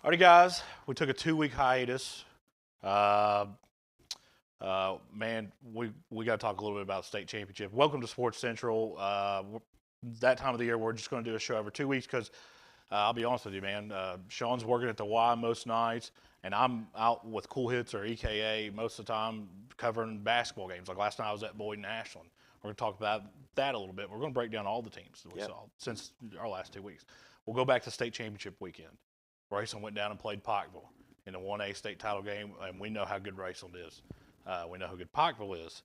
All right, guys, we took a 2-week hiatus. Uh, man, we got to talk a little bit about the state championship. Welcome to Sports Central. That time of the year, we're just going to do a show every 2 weeks because I'll be honest with you, man. Sean's working at the Y most nights, and I'm out with Cool Hits or EKA most of the time covering basketball games. Like last night, I was at Boyd and Ashland. We're going to talk about that a little bit. We're going to break down all the teams that we saw since our last 2 weeks. We'll go back to state championship weekend. Raceland went down and played Pikeville in the 1A state title game, and we know how good Raceland is. We know how good Pikeville is.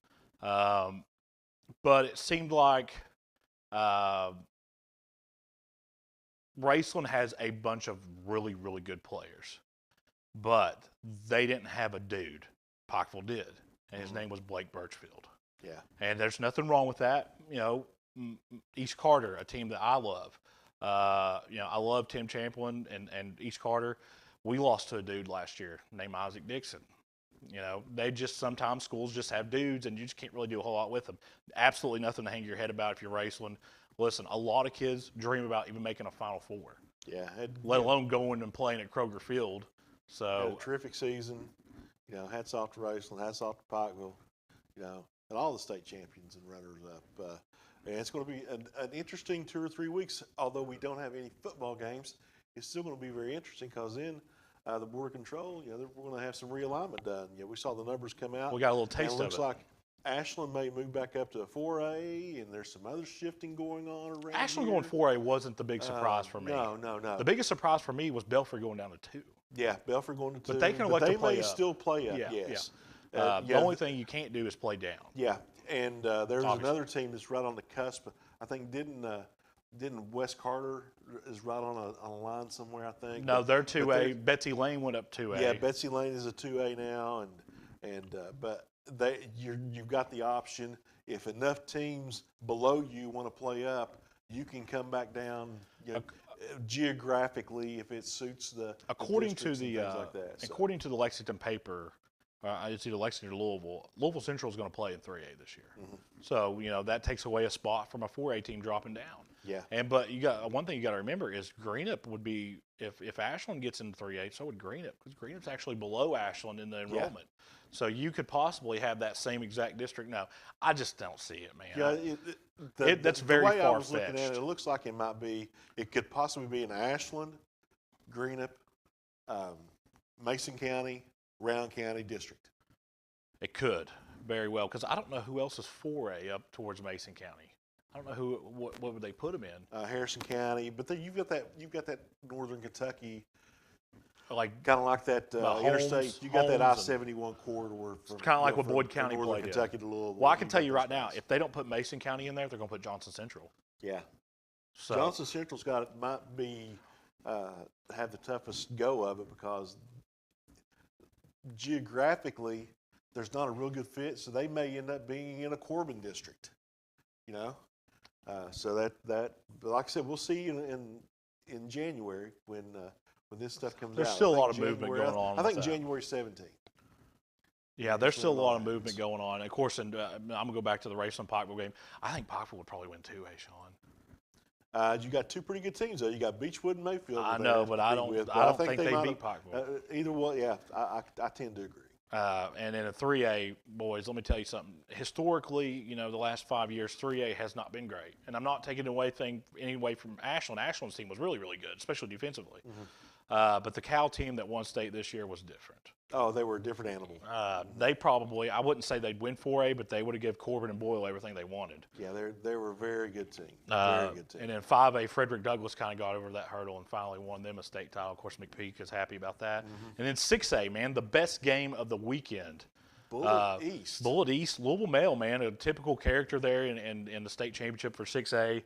But it seemed like Raceland has a bunch of really, really good players, but they didn't have a dude. Pikeville did, and his name was Blake Birchfield. Yeah. And there's nothing wrong with that. You know, East Carter, a team that I love. I love Tim Champlin and East Carter. We lost to a dude last year named Isaac Dixon. You know, sometimes schools just have dudes and you just can't really do a whole lot with them. Absolutely nothing to hang your head about if you're Raceland. Listen, a lot of kids dream about even making a Final Four. Yeah. Let alone going and playing at Kroger Field. So had a terrific season. You know, hats off to Raceland, hats off to Pikeville, you know, and all the state champions and runners up. And it's going to be an interesting 2 or 3 weeks. Although we don't have any football games, it's still going to be very interesting because then the Board of Control, you know, we're going to have some realignment done. You know, we saw the numbers come out. We got a little taste of it. It looks like Ashland may move back up to a 4A, and there's some other shifting going on around Ashland here. going 4A wasn't the big surprise for me. No. The biggest surprise for me was Belfry going down to 2. Yeah, Belfry going to 2. But they can elect to play may up. Still play up, Yeah, yes. The only thing you can't do is play down. Yeah, and there's Obviously. another team that's right on the cusp. I think didn't West Carter is right on a line somewhere, I think. No, they're 2A. Betsy Lane went up 2A. Yeah, Betsy Lane is a 2A now, but you've got the option. If enough teams below you want to play up, you can come back down. You know, geographically, if it suits the according districts to and the things like that. So. according to the Lexington paper, it's either Lexington or Louisville. Louisville Central is going to play in 3A this year, so you know that takes away a spot from a 4A team dropping down. Yeah. But you got one thing you got to remember is Greenup would be if Ashland gets into 3A, so would Greenup because Greenup's actually below Ashland in the enrollment. So you could possibly have that same exact district. No, I just don't see it, man. Yeah, that's very far-fetched. The way I was looking at it, it looks like it could possibly be in Ashland, Greenup, Mason County, Round County District. It could very well because I don't know who else is 4A up towards Mason County. I don't know what would they put them in. Harrison County, but then you've got that Northern Kentucky. Like kind of like that interstate, you got that I-71 corridor. It's kind of like what Boyd County Northern played Kentucky to Louisville. Well, I can tell you right now, if they don't put Mason County in there, they're going to put Johnson Central. Yeah. So Johnson Central's might be have the toughest go of it because geographically there's not a real good fit, so they may end up being in a Corbin district. You know, so that but like I said, we'll see in January when this stuff comes out. There's still a lot of movement going on. I think January 17th. Yeah, there's still a Richmond lot of Lions. movement going on. Of course, and I'm going to go back to the Raceland-Pikeville game. I think Pikeville would probably win too, Sean. You got two pretty good teams though. You got Beechwood and Mayfield. I that they know, have to but I compete don't. with, I but don't think they might beat have- Pikeville. either way, yeah, I tend to agree. And in a 3A, boys, let me tell you something. Historically, the last 5 years, 3A has not been great. And I'm not taking any away from Ashland. Ashland's team was really, really good, especially defensively. But the Cal team that won state this year was different. Oh, they were a different animal. They probably, I wouldn't say they'd win 4A, but they would have given Corbin and Boyle everything they wanted. Yeah, they were a very good team. Very good team. And then 5A, Frederick Douglass kind of got over that hurdle and finally won them a state title. Of course, McPeak is happy about that. And then 6A, man, the best game of the weekend. Bullet East. Bullet East, Louisville Male, man, a typical character there in the state championship for 6A.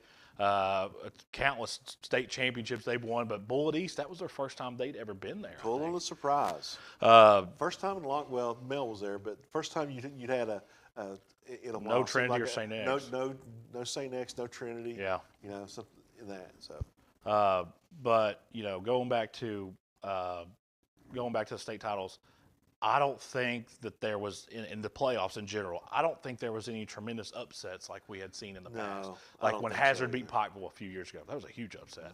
Countless state championships they've won, but Bullet East, that was their first time they'd ever been there. Full on a surprise. First time in a long, well, Mel was there, but first time you'd had in a while. No Trinity like or St. X. No St. X, no Trinity. Yeah. Something in that. So. But going back to the state titles, I don't think that there was in the playoffs in general. I don't think there was any tremendous upsets like we had seen in the past. I Like don't when think so Hazard beat either. Pikeville a few years ago, that was a huge upset.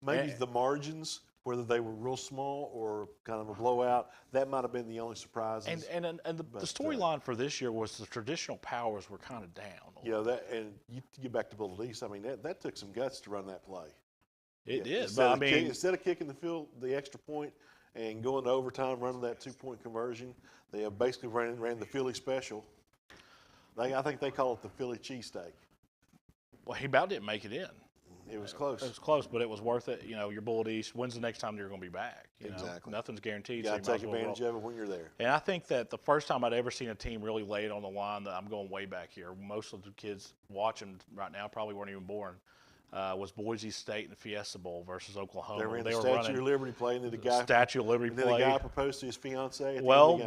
Maybe the margins, whether they were real small or kind of a blowout, that might have been the only surprise. And the storyline for this year was the traditional powers were kind of down. That, and you get back to Bullet East. I mean, that took some guts to run that play. It did, Instead but instead of kicking the extra point and going to overtime, running that 2-point conversion, they basically ran the Philly special. I think they call it the Philly cheesesteak. well, he about didn't make it in. It was close. It was close, but it was worth it. Your Bullet East. When's the next time you're going to be back? Exactly. Nothing's guaranteed. You so got to might take as well advantage of it when you're there. And I think that the first time I'd ever seen a team really lay it on the line, that I'm going way back here. Most of the kids watching right now probably weren't even born. Was Boise State and Fiesta Bowl versus Oklahoma. They ran the were Statue running of Liberty play, and then the guy Statue of Liberty and then the play. guy proposed to his fiancee. Well,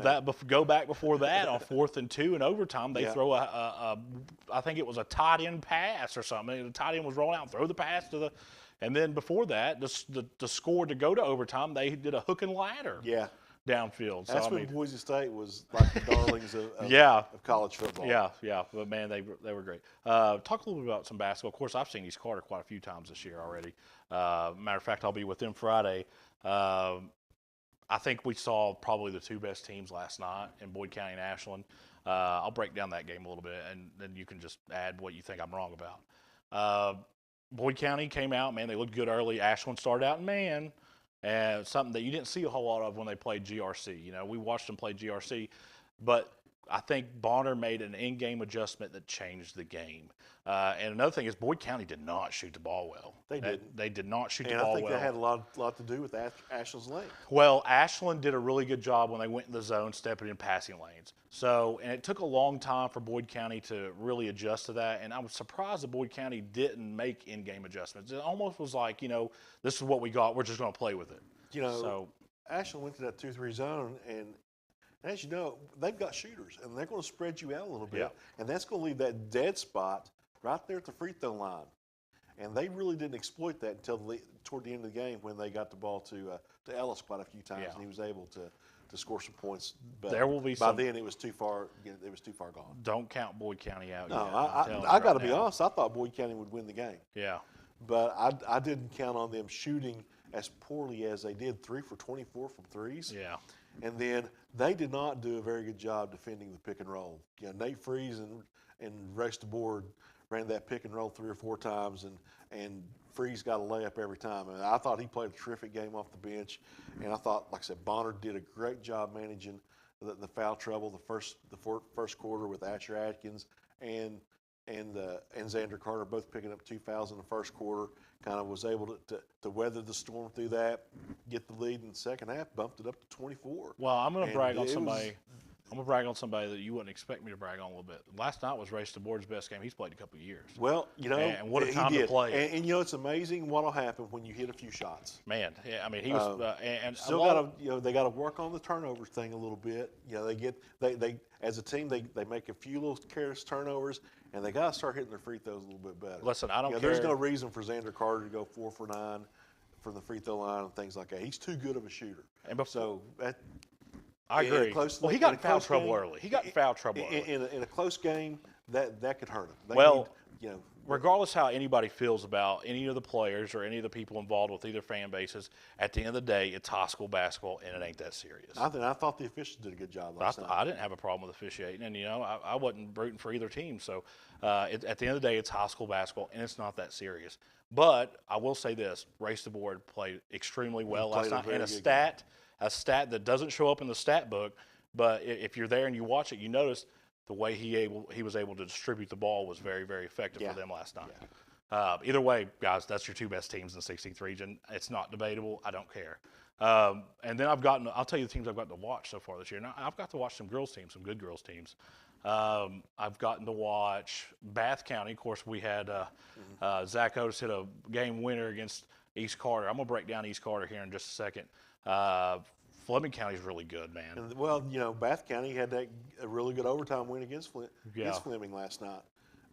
go back before that on 4th and 2 in overtime. They Yeah. throw I think it was a tight end pass or something. The tight end was rolling out and throw the pass to the, and then before that, the score to go to overtime, they did a hook and ladder. Yeah. Downfield. That's so, when Boise State was like the darlings of college football. Yeah, but man, they were great. Talk a little bit about some basketball. Of course, I've seen East Carter quite a few times this year already. Matter of fact, I'll be with them Friday. I think we saw probably the two best teams last night in Boyd County and Ashland. I'll break down that game a little bit, and then you can just add what you think I'm wrong about. Boyd County came out, man, they looked good early. Ashland started out in man. And something that you didn't see a whole lot of when they played GRC. We watched them play GRC, but I think Bonner made an in-game adjustment that changed the game. And another thing is Boyd County did not shoot the ball well. They didn't. They did not shoot And the ball I think well. that had a lot to do with Ashland's lane. Well, Ashland did a really good job when they went in the zone, stepping in passing lanes. So, and it took a long time for Boyd County to really adjust to that. And I was surprised that Boyd County didn't make in-game adjustments. It almost was like, this is what we got. We're just going to play with it. Ashland went to that 2-3 zone, and as you know, they've got shooters, and they're going to spread you out a little bit. Yeah. And that's going to leave that dead spot right there at the free throw line. And they really didn't exploit that until toward the end of the game when they got the ball to Ellis quite a few times, Yeah. and he was able to score some points. But There will be by some- then it was too far. It was too far gone. Don't count Boyd County out No, yet. I'm telling you I got to right be now. honest. I thought Boyd County would win the game, Yeah. but I didn't count on them shooting as poorly as they did. 3 for 24 from threes. Yeah. And then they did not do a very good job defending the pick and roll. Nate Freeze and Rex DeBoard ran that pick and roll 3 or 4 times, and Freeze got a layup every time. And I thought he played a terrific game off the bench. And I thought, like I said, Bonner did a great job managing the foul trouble the first quarter with Asher Atkins and Xander Carter both picking up 2 fouls in the first quarter. Kind of was able to weather the storm through that, get the lead in the second half, bumped it up to 24. Well, I'm going to And brag on it somebody. was- I'm going to brag on somebody that you wouldn't expect me to brag on a little bit. Last night was Race DeBoard's best game he's played in a couple of years. Well, And what a he time to did. play. And it's amazing what'll happen when you hit a few shots. Man, yeah, I mean, he was and Still got to, they got to work on the turnovers thing a little bit. They as a team they make a few little careless turnovers, and they got to start hitting their free throws a little bit better. Listen, I don't care. There's no reason for Xander Carter to go 4 for 9 from the free throw line and things like that. He's too good of a shooter. And before- So I In a agree. close- Well, he in got a in foul close trouble game, early. He got in foul trouble in, early. in a close game, that could hurt him. They Well, need, you know, regardless how anybody feels about any of the players or any of the people involved with either fan bases, at the end of the day, it's high school basketball, and it ain't that serious. I thought the officials did a good job last night. I didn't have a problem with officiating, and I wasn't rooting for either team. So at the end of the day, it's high school basketball, and it's not that serious. But I will say this: Race the Board played extremely well last played a night, very and good a stat that doesn't show up in the stat book, but if you're there and you watch it, you notice the way he was able to distribute the ball was very, very effective Yeah. for them last night. Either way, guys, that's your two best teams in the 16th region. It's not debatable. I don't care. And then I'll tell you the teams I've gotten to watch so far this year. Now, I've got to watch some girls teams, some good girls teams. I've gotten to watch Bath County. Of course, we had Zach Otis hit a game winner against East Carter. I'm going to break down East Carter here in just a second. Fleming County's really good, man. And, well, you know, Bath County had a really good overtime win against Fleming last night.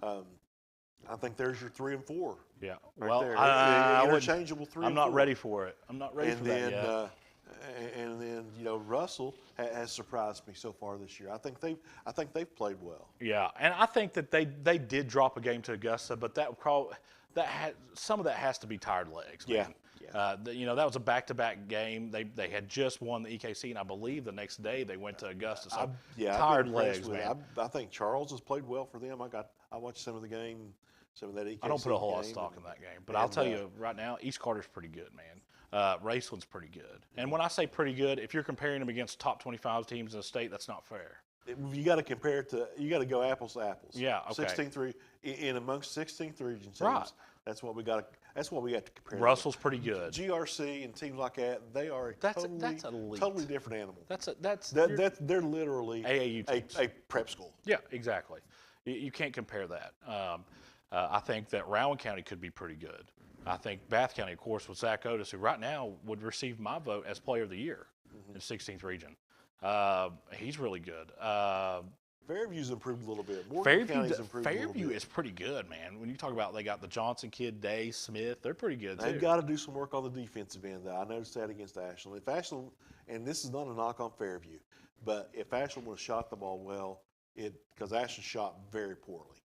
I think there's your 3 and 4. Yeah. Right Well, there. Interchangeable 3 I'm and not 4. ready for it. I'm not ready And for then, that yet. and then you know, Russell has surprised me so far this year. I think they've played well. Yeah, and I think that they did drop a game to Augusta, but some of that has to be tired legs. Man. Yeah. That was a back-to-back game. They had just won the EKC, and I believe the next day they went to Augusta. So tired legs, man. I think Charles has played well for them. I watched some of the game, some of that EKC. I don't put a whole lot of game, stock in that game, but I'll tell you right now, East Carter's pretty good, man. Raceland's pretty good. And when I say pretty good, if you're comparing them against top 25 teams in the state, that's not fair. You got to compare it to. You got to go apples to apples. Yeah, okay. 16-3 in amongst 16th region teams. Right. That's what we got. That's what we got to compare. Russell's pretty good. GRC and teams like that, they are a That's elite. totally different animal. They're literally AAU teams. a prep school. Yeah, exactly. You can't compare that. I think that Rowan County could be pretty good. I think Bath County, of course, with Zach Otis, who right now would receive my vote as Player of the Year in 16th region. He's really good. Fairview's improved a little bit. Morgan County's improved a little Fairview bit. is pretty good, man. When you talk about they got the Johnson kid, Day, Smith, they're pretty good too. They've got to do some work on the defensive end, though. I noticed that against Ashland. If Ashland, and this is not a knock on Fairview, but if Ashland would have shot the ball well, because Ashland shot very poorly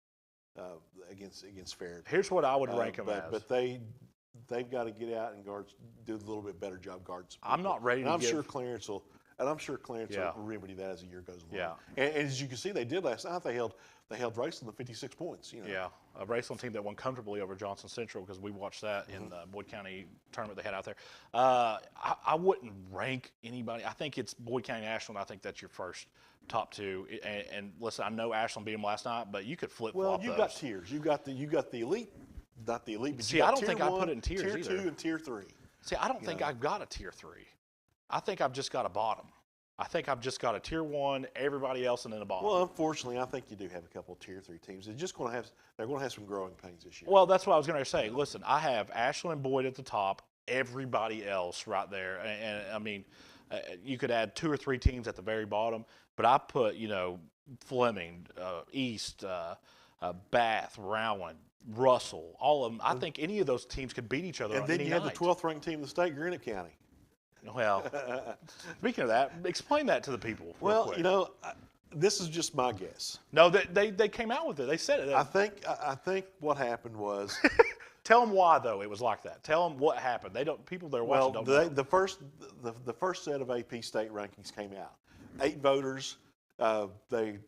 against Fairview. Here's what I would rank them as. But they've got to get out and do a little bit better job guarding. I'm not ready and to I'm give. sure Clarence will. And I'm sure Clarence will remedy that as the year goes along. Yeah. And as you can see, they did last night. They held Raceland to 56 points. You know. Yeah, a Raceland team that won comfortably over Johnson Central because we watched that in the Boyd County tournament they had out there. I wouldn't rank anybody. I think it's Boyd County and Ashland. I think that's your first top two. And listen, I know Ashland beat them last night, but you could flip flop. Well, you've got tiers. You got the elite, not the elite. But See, you got I don't tier think one, I put it in tiers tier either. 2 and tier 3. See, I don't think I've got a tier 3. I think I've just got a bottom. I think I've just got a tier 1, everybody else, and then a bottom. Well, unfortunately, I think you do have a couple of tier 3 teams. They're going to have some growing pains this year. Well, that's what I was going to say. Listen, I have Ashland and Boyd at the top, everybody else right there. And I mean, you could add 2 or 3 teams at the very bottom, but I put, Fleming, East, Bath, Rowan, Russell, all of them. I think any of those teams could beat each other and on then any you have night. the 12th ranked team in the state, Granite County. Well, speaking of that, explain that to the people. Real Well, quick. this is just my guess. No, they came out with it. They said it. I think what happened was Tell them why though it was like that. Tell them what happened. They don't. People that are watching don't know. the first set of AP state rankings came out. 8 voters. They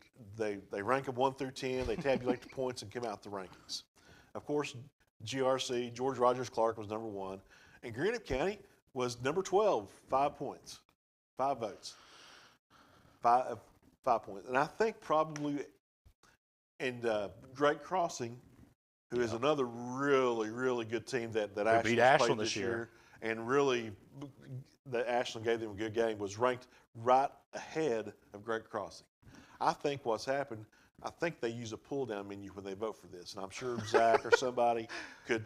rank them 1 through 10. They tabulate the points and come out the rankings. Of course, GRC George Rogers Clark was number 1, and Granite County was number 12, 5 points, 5 votes, 5 points. And I think probably, and Drake Crossing, who is another really, really good team that beat Ashland's Ashland played this this year. year, and really that Ashland gave them a good game, was ranked right ahead of Drake Crossing. I think what's happened, I think they use a pull-down menu when they vote for this, and I'm sure Zach or somebody could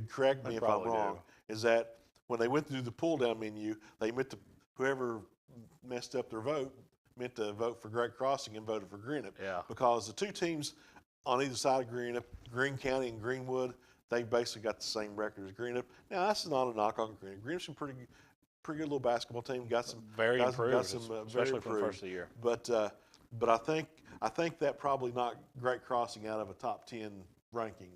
correct me if I'm probably wrong, is that when they went through the pull-down menu, they meant to, whoever messed up their vote meant to vote for Drake Crossing and voted for Greenup. Yeah. Because the 2 teams on either side of Greenup, Greene County and Greenwood, they basically got the same record as Greenup. Now, that's not a knock on Greenup. Greenup's been pretty good little basketball team. Got some Very got improved, some, very especially for the improved. first of the year. But I think that probably knocked Great Crossing out of a top 10 ranking,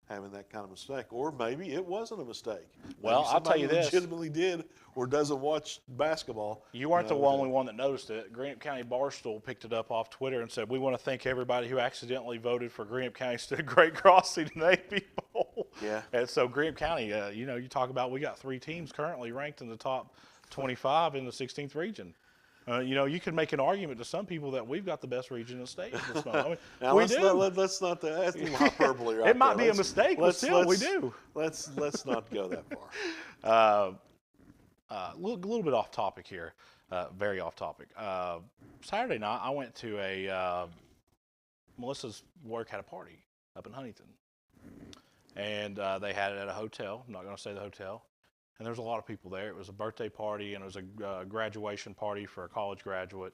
having that kind of mistake. Or maybe it wasn't a mistake. Well, Maybe I'll tell you somebody this. legitimately did or doesn't watch basketball. You weren't the only one that noticed it. Greenup County Barstool picked it up off Twitter and said, "We want to thank everybody who accidentally voted for Greenup County instead of Great Crossing in the AP Bowl." Yeah. And so Greenup County, you know, you talk about we got 3 teams currently ranked in the top 25 in the 16th region. You know, you can make an argument to some people that we've got the best region in the state at this moment. I mean, Now, we let's do. not, that's a little hyperbole right It might there. be a mistake, but still, we do. Let's not go that far. Little bit off topic here, very off topic. Saturday night, I went to Melissa's work had a party up in Huntington, and they had it at a hotel. I'm not going to say the hotel. And there was a lot of people there. It was a birthday party, and it was a graduation party for a college graduate.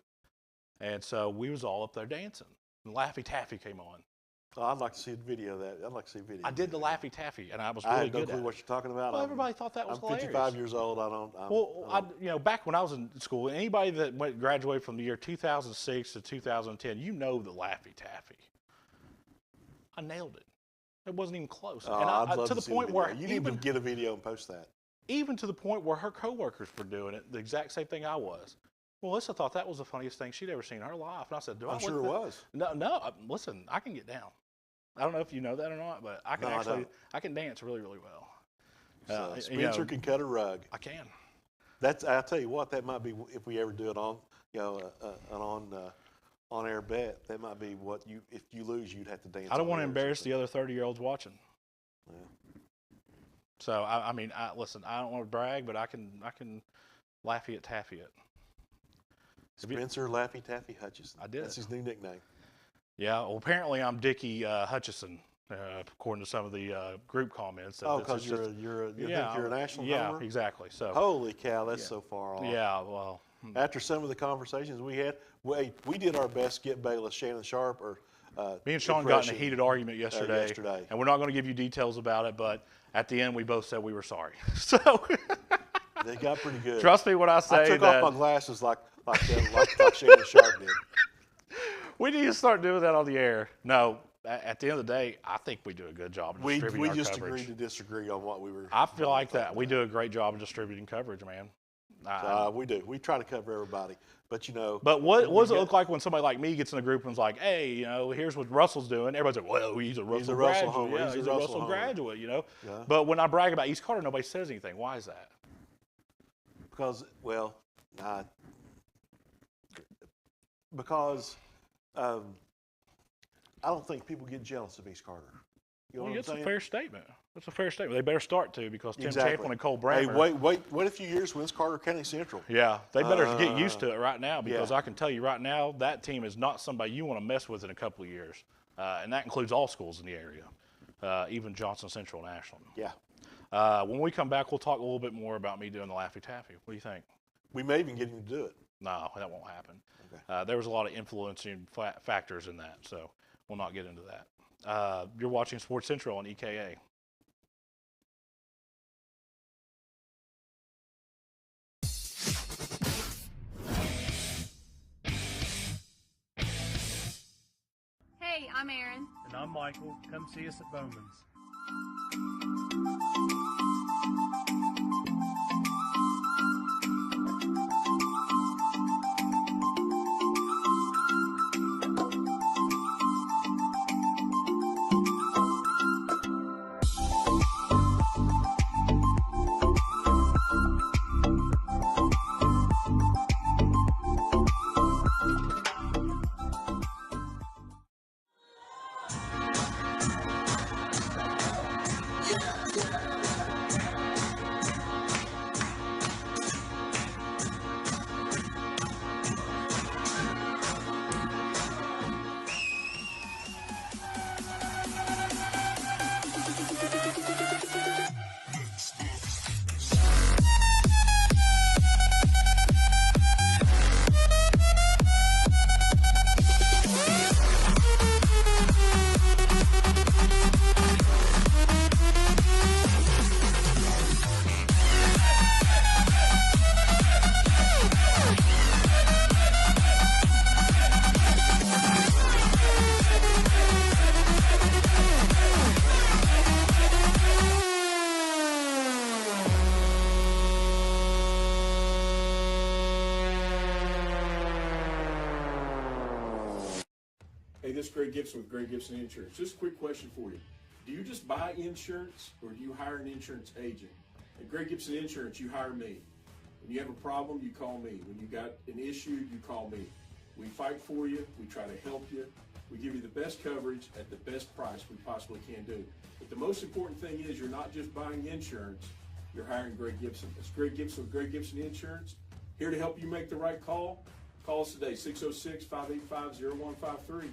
And so we was all up there dancing. And Laffy Taffy came on. Oh, I'd like to see a video of that. I'd like to see a video. I did the Laffy Taffy, and I was I really had no good clue at what it. you're talking about. Well, everybody thought that was I'm hilarious. 55 years old. You know, back when I was in school, anybody that graduated from the year 2006 to 2010, you know the Laffy Taffy. I nailed it. It wasn't even close. Oh, And I'd love to the see the point where video. You need to get a video and post that. even to the point where her coworkers were doing it, the exact same thing I was. Melissa thought that was the funniest thing she'd ever seen in her life. And I said, I'm sure it was. No, listen, I can get down. I don't know if you know that or not, but I can I can dance really, really well. So Spencer can cut a rug. I can. I'll tell you what, that might be, if we ever do it on, you know, an on-air bet, that might be what if you lose, you'd have to dance. I don't want to embarrass the other 30-year-olds watching. Yeah. So I mean, listen, I don't want to brag, but I can Laffy it Taffy it. Spencer Laffy Taffy Hutchison. I did. That's his new nickname. Yeah. Well, apparently I'm Dickie Hutchison, according to some of the group comments. Oh, because you think you're a national homer? Yeah, exactly. So. Holy cow, that's so far off. Yeah. Well. After some of the conversations we had, we did our best to get Bayless Shannon Sharp or. Me and Sean got in a heated argument yesterday, and we're not going to give you details about it, but at the end we both said we were sorry. So they got pretty good. Trust me when I say I took that. off my glasses like Shannon Sharp did. We need to start doing that on the air. No, at the end of the day, I think we do a good job of distributing our coverage. We just agreed to disagree on what we were. I feel like that. We do a great job of distributing coverage, man. We do. We try to cover everybody. But, you know. But what does it look like when somebody like me gets in a group and is like, hey, you know, here's what Russell's doing? Everybody's like, well, he's a Russell graduate. Homer. Yeah, he's a Russell homer. graduate, you know. Yeah. But when I brag about East Carter, nobody says anything. Why is that? Because I don't think people get jealous of East Carter. You know what I'm that's saying? a fair statement. That's a fair statement. They better start to because Tim Exactly. Champlin and Cole Brammer. Hey, wait a few years when it's Carter County Central. Yeah, they better get used to it right now because yeah. I can tell you right now that team is not somebody you want to mess with in a couple of years, and that includes all schools in the area, even Johnson Central and Ashland. Yeah. When we come back, we'll talk a little bit more about me doing the Laffy Taffy. What do you think? We may even get him to do it. No, that won't happen. Okay. There was a lot of influencing factors in that, so we'll not get into that. You're watching Sports Central on EKA. Hey, I'm Erin. And I'm Michael. Come see us at Bowman's. Hey, this is Greg Gibson with Greg Gibson Insurance. Just a quick question for you. Do you just buy insurance or do you hire an insurance agent? At Greg Gibson Insurance, you hire me. When you have a problem, you call me. When you got an issue, you call me. We fight for you. We try to help you. We give you the best coverage at the best price we possibly can do. But the most important thing is you're not just buying insurance, you're hiring Greg Gibson. That's Greg Gibson with Greg Gibson Insurance. Here to help you make the right call. Call us today, 606-585-0153.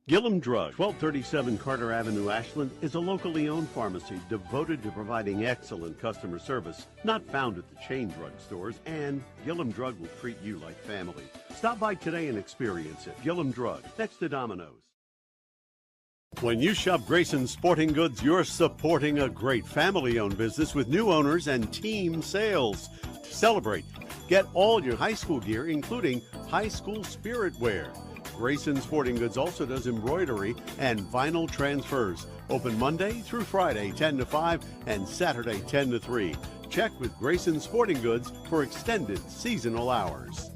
Gillum Drug, 1237 Carter Avenue, Ashland, is a locally owned pharmacy devoted to providing excellent customer service, not found at the chain drug stores, and Gillum Drug will treat you like family. Stop by today and experience it. Gillum Drug, next to Domino's. When you shop Grayson Sporting Goods, you're supporting a great family-owned business with new owners and team sales. To celebrate, get all your high school gear, including high school spirit wear. Grayson Sporting Goods also does embroidery and vinyl transfers. Open Monday through Friday, 10 to 5, and Saturday, 10 to 3. Check with Grayson Sporting Goods for extended seasonal hours.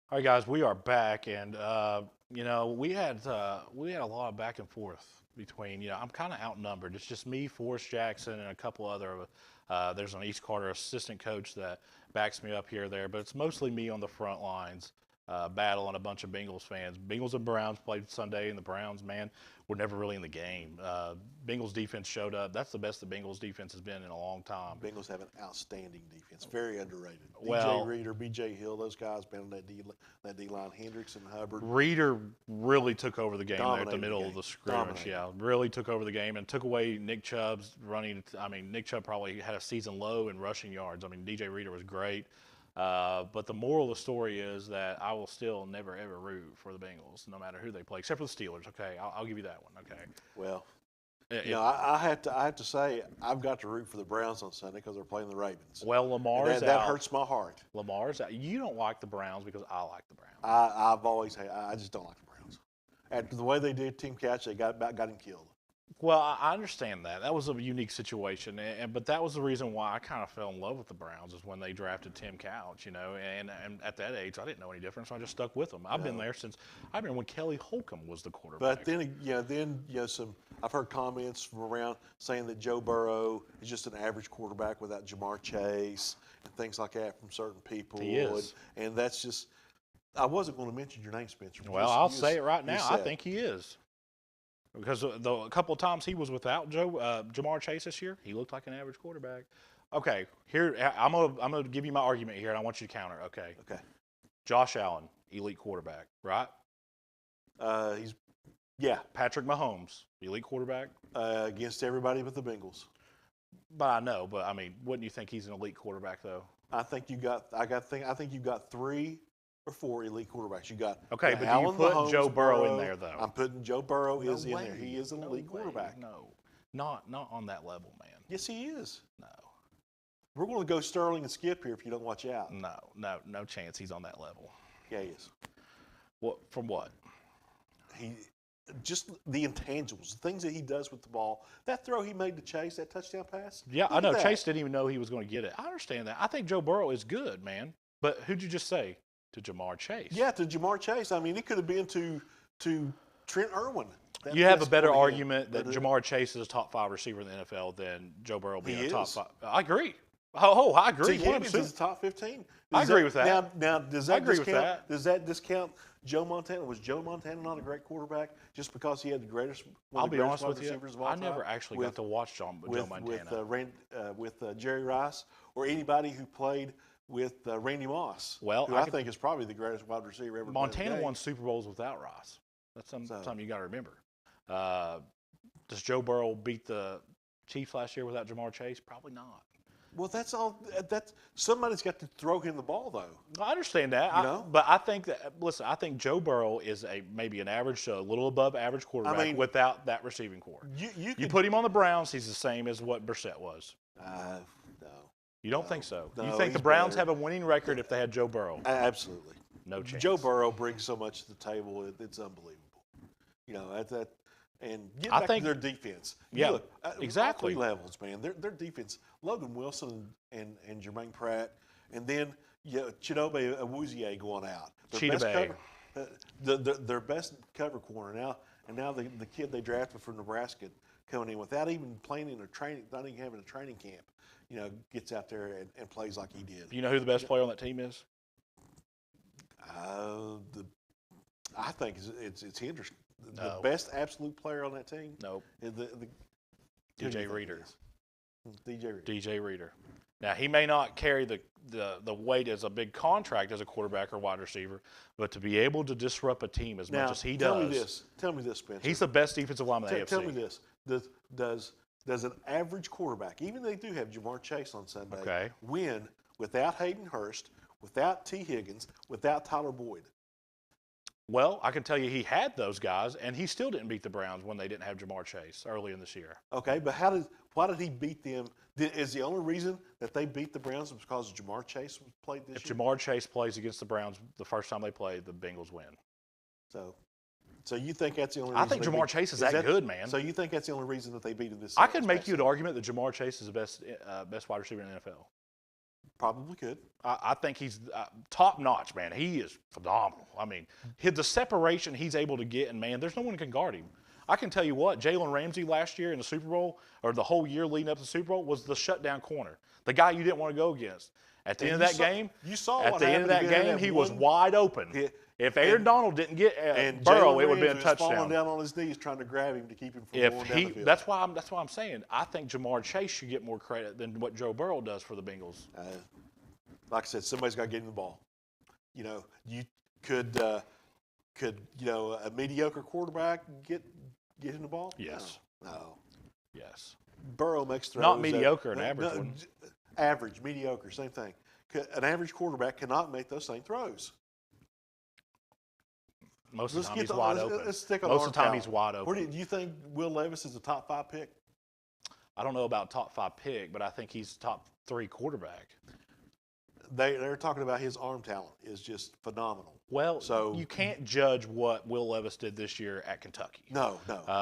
All right, guys, we are back, and you know, we had a lot of back and forth between. You know, I'm kind of outnumbered. It's just me, Forrest Jackson, and a couple other. There's an East Carter assistant coach that backs me up here or there, but it's mostly me on the front lines, battling a bunch of Bengals fans. Bengals and Browns played Sunday, and the Browns, man, were never really in the game. Bengals defense showed up. That's the best the Bengals defense has been in a long time. Bengals have an outstanding defense, very underrated. Well, DJ Reader, B.J. Hill, those guys been on that D-line. Hendrickson, Hubbard. Reader really took over the game there at the Dominated middle the of the game. scrimmage. Dominated. Yeah, really took over the game and took away Nick Chubb's running. I mean, Nick Chubb probably had a season low in rushing yards. I mean, DJ Reader was great. But the moral of the story is that I will still never, ever root for the Bengals, no matter who they play, except for the Steelers. Okay, I'll give you that one. Okay. Well, you know, I have to say I've got to root for the Browns on Sunday because they're playing the Ravens. Well, Lamar's that out. hurts my heart. Lamar's out. You don't like the Browns because I like the Browns. I've always I just don't like the Browns. After the way they did Tim Couch, they got him killed. Well, I understand that. That was a unique situation, but that was the reason why I kind of fell in love with the Browns is when they drafted Tim Couch, you know, and at that age, I didn't know any difference, so I just stuck with them. I've been there since, I remember when Kelly Holcomb was the quarterback. But then I've heard comments from around saying that Joe Burrow is just an average quarterback without Jamar Chase and things like that from certain people. He is. And that's just, I wasn't going to mention your name, Spencer. Well, I'll say it right now. I think he is. Because a couple of times he was without Jamar Chase this year, he looked like an average quarterback. Okay, here I'm gonna give you my argument here, and I want you to counter. Okay. Okay. Josh Allen, elite quarterback, right? Patrick Mahomes, elite quarterback. Against everybody but the Bengals. But I know, but I mean, wouldn't you think he's an elite quarterback though? I think you got 3 or 4 elite quarterbacks. You got okay, but Allen, do you put Mahomes, Joe Burrow in there though? I'm putting Joe Burrow No in way. there. He is an elite quarterback. No, not on that level, man. Yes, he is. No, We're going to go Sterling and Skip here if you don't watch out. no chance he's on that level. Yeah, he is. What from what? He just the intangibles, the things that he does with the ball. That throw he made to Chase, that touchdown pass. Yeah, I look know. at that. Chase didn't even know he was going to get it. I understand that. I think Joe Burrow is good, man. But who'd you just say? To Jamar Chase. Yeah, to Jamar Chase. I mean, it could have been to Trent Irwin. You have a better point argument again. that Jamar Chase is a top 5 receiver in the NFL than Joe Burrow being He a top is. 5. I agree. Oh, I agree. T. Higgins 100%. is the top 15. I agree with that. Now, does I that agree with discount? that. Does that discount Joe Montana? Was Joe Montana not a great quarterback just because he had the greatest? One I'll of the be greatest honest with wide you. receivers of all I time? never actually got to watch Joe Montana. With Jerry Rice or anybody who played with Randy Moss. Well, who I think is probably the greatest wide receiver ever. Montana won Super Bowls without Rice. That's something you got to remember. Does Joe Burrow beat the Chiefs last year without Jamar Chase? Probably not. Well, that's all. That's somebody's got to throw him the ball, though. I understand that, but I think that I think Joe Burrow is maybe an average, a little above average quarterback without that receiving core. You put him on the Browns, he's the same as what Brissett was. No. You don't think so? No, you think the he's Browns better. have a winning record if they had Joe Burrow? Absolutely. No chance. Joe Burrow brings so much to the table; it's unbelievable. And get back to their defense. Yeah, Look, exactly. All 3 levels, man. Their defense. Logan Wilson and Jermaine Pratt, and then Chidobe Awuzie going out. Their best cover corner now, and now the kid they drafted from Nebraska coming in without even playing in a training, not even having a training camp. Gets out there and plays like he did. You know who the best player on that team is? I think it's Henderson. The No. best absolute player on that team. Nope. Is DJ Reader. DJ Reader. DJ Reader. Now he may not carry the weight as a big contract as a quarterback or wide receiver, but to be able to disrupt a team as much as he does. Tell me this, Spencer. He's the best defensive lineman in the AFC. Tell me this. Does an average quarterback, even they do have Jamar Chase on Sunday, win without Hayden Hurst, without T. Higgins, without Tyler Boyd? Well, I can tell you he had those guys, and he still didn't beat the Browns when they didn't have Jamar Chase early in this year. Okay, but why did he beat them? Is the only reason that they beat the Browns because Jamar Chase played this year? If Jamar Chase plays against the Browns the first time they play, the Bengals win. So you think that's the only reason? I think Jamar Chase is that good, man. So you think that's the only reason that they beat him this I could make you an argument that Jamar Chase is the best wide receiver in the NFL. Probably could. I think he's top notch, man. He is phenomenal. I mean, the separation he's able to get, and man, there's no one who can guard him. I can tell you what, Jalen Ramsey last year in the Super Bowl, or the whole year leading up to the Super Bowl, was the shutdown corner, the guy you didn't want to go against. At the end of that game, he was wide open. If Aaron Donald didn't get Burrow, it would have been a touchdown. Falling down on his knees trying to grab him to keep him from going down the field. That's why I'm saying I think Jamar Chase should get more credit than what Joe Burrow does for the Bengals. Like I said, somebody's got to get him the ball. You could a mediocre quarterback get him the ball? Yes. No. Yes. Burrow makes throws. Not mediocre, an average one. Average, mediocre, same thing. An average quarterback cannot make those same throws. Most of the time he's wide open. Most of the time he's wide open. Do you think Will Levis is a top 5 pick? I don't know about top 5 pick, but I think he's top 3 quarterback. They're talking about his arm talent is just phenomenal. Well, so you can't judge what Will Levis did this year at Kentucky. No.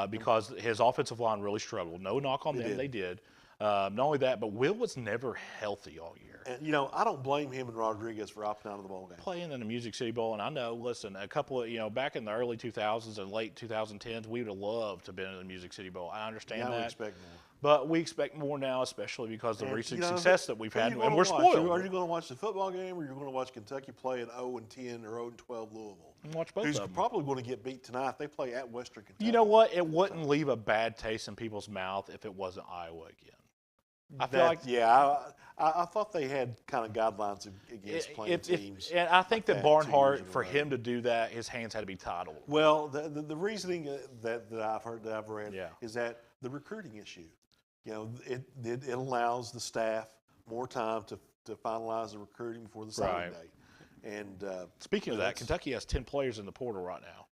Because his offensive line really struggled. No knock on them, they did. Not only that, but Will was never healthy all year. And, I don't blame him and Rodriguez for opting out of the bowl game. Playing in the Music City Bowl, and I know, listen, a couple of, back in the early 2000s and late 2010s, we would have loved to have been in the Music City Bowl. I understand that. We expect more. But we expect more now, especially because of the recent success that we've had, and we're spoiled. spoiled. Are you going to watch the football game, or are you going to watch Kentucky play at 0-10 or 0-12 Louisville? Watch both Who's of them. probably going to get beat tonight. They play at Western Kentucky. You know what? It wouldn't leave a bad taste in people's mouth if it wasn't Iowa again. I feel like I thought they had kind of guidelines against playing teams. And I think that Barnhart, for him to do that, his hands had to be tied. Well, the reasoning that I've heard, that I've read, is that the recruiting issue. It allows the staff more time to finalize the recruiting before the signing date. And speaking of that, Kentucky has 10 players in the portal right now.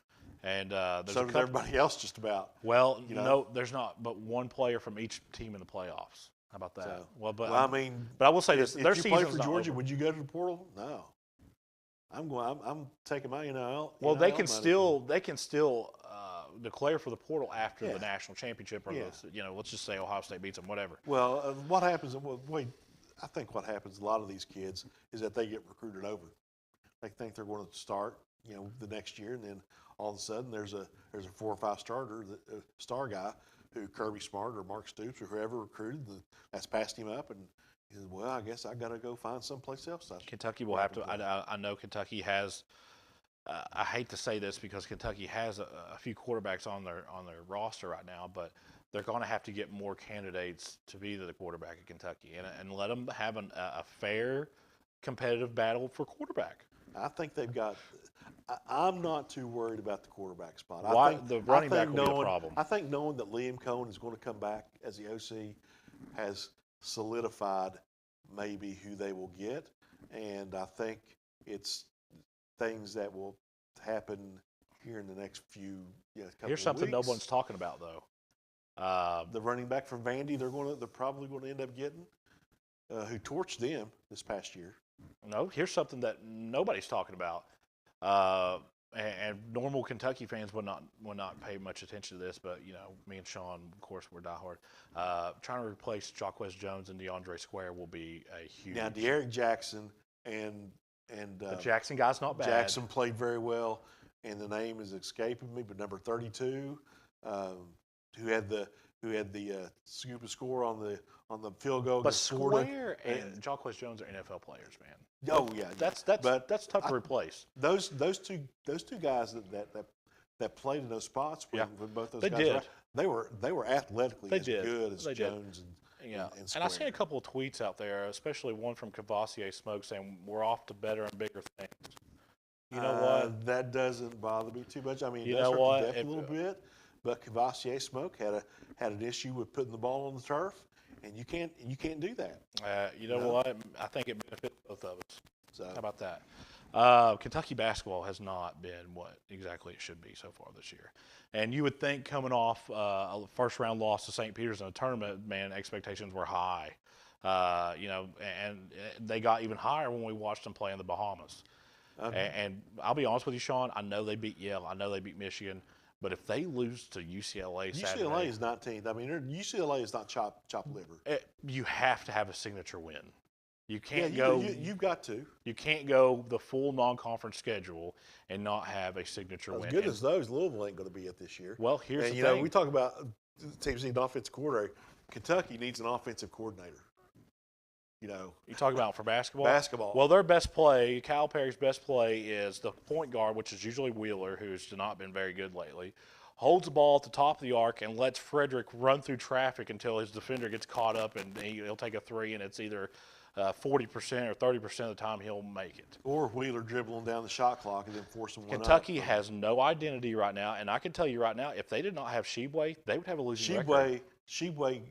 And so does everybody else just about. Well, no, there's not but one player from each team in the playoffs. How about that? So, but I will say this: if you play for Georgia, would you go to the portal? No. I'm taking my NIL. Well, they can still declare for the portal after the national championship, or let's just say Ohio State beats them, whatever. Well, what happens? I think what happens to a lot of these kids is that they get recruited over. They think they're going to start, the next year, and then all of a sudden there's a 4 or 5 star guy who Kirby Smart or Mark Stoops or whoever recruited that's passed him up, and He says, well, I guess I got to go find someplace else. Kentucky will have to. I know Kentucky has. I hate to say this because Kentucky has a few quarterbacks on their roster right now, but they're going to have to get more candidates to be the quarterback at Kentucky and let them have a fair, competitive battle for quarterback. I think they've got. I'm not too worried about the quarterback spot. Why the running back will be a problem? I think knowing that Liam Cohen is going to come back as the OC has solidified maybe who they will get, and I think it's things that will happen here in the next few couple Here's of something no weeks. one's talking about though. The running back from Vandy, they're probably going to end up getting, who torched them this past year. No, here's something that nobody's talking about. And normal Kentucky fans would not pay much attention to this, but me and Sean, of course, we're diehard. Trying to replace Jacquez Jones and DeAndre Square will be a huge. Now, De'Aaron Jackson and the Jackson guy's not bad. Jackson played very well, and the name is escaping me, but number 32, who had the scoop and score on the field goal. But against Florida. Square and Jacquez Jones are NFL players, man. Oh yeah, That's tough to replace. Those two guys that played in those spots when both those They guys did. they were athletically They as did. good as They did. Jones Yeah, and and I seen Square. a couple of tweets out there, especially one from Cavassier Smoke saying we're off to better and bigger things. You know what? That doesn't bother me too much. I mean, You it does know hurt what? the depth If- a little bit, but Cavassier Smoke had an issue with putting the ball on the turf, and you can't do that. You know No. what? I think it benefits both of us. So How about that? Kentucky basketball has not been what exactly it should be so far this year. And you would think coming off a first-round loss to St. Peter's in a tournament, man, expectations were high. And they got even higher when we watched them play in the Bahamas. And I'll be honest with you, Sean, I know they beat Yale. I know they beat Michigan. But if they lose to UCLA Saturday, UCLA is 19th. I mean, UCLA is not chop liver. you have to have a signature win. You Yeah, can't go. you've got to. You can't go the full non-conference schedule and not have a signature As win. good And- as those, Louisville ain't going to be it this year. well, here's And the you thing. know, we talk about teams need an offensive coordinator. Kentucky needs an offensive coordinator. You know, You talk about for basketball? Basketball. Well, their best play, Calipari's best play is the point guard, which is usually Wheeler, who's not been very good lately, holds the ball at the top of the arc and lets Frederick run through traffic until his defender gets caught up and he'll take a three, and it's either 40% or 30% of the time he'll make it. or Wheeler dribbling down the shot clock and then forcing one Kentucky up. has no identity right now, and I can tell you right now, if they did not have Shebway, they would have a losing record. Shebway